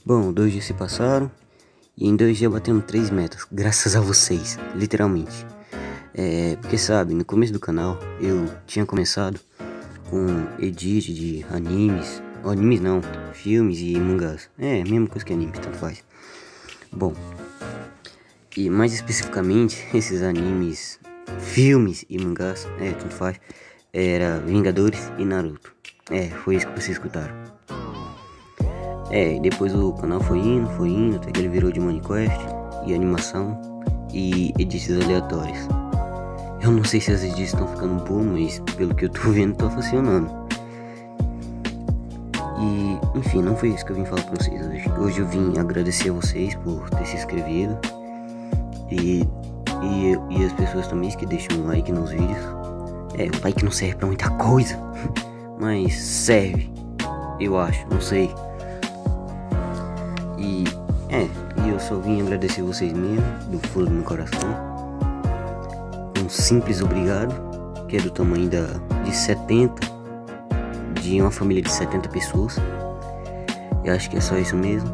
Bom, 2 dias se passaram e em 2 dias batemos 3 metas, graças a vocês, literalmente. Porque sabe, no começo do canal eu tinha começado com edit de animes, animes não, filmes e mangás. Mesma coisa que anime, tanto faz. Bom, e mais especificamente esses animes, filmes e mangás, tanto faz, era Vingadores e Naruto. Foi isso que vocês escutaram. Depois o canal foi indo, até que ele virou de Minecraft e animação e edits aleatórios. Eu não sei se as edits estão ficando boas, mas pelo que eu tô vendo tá funcionando. E enfim, não foi isso que eu vim falar pra vocês hoje. Hoje eu vim agradecer a vocês por ter se inscrevido e as pessoas também que deixam um like nos vídeos. O like não serve pra muita coisa, mas serve, eu acho, não sei. E eu só vim agradecer vocês mesmo, do fundo do meu coração. Um simples obrigado, que é do tamanho de uma família de 70 pessoas. Eu acho que é só isso mesmo.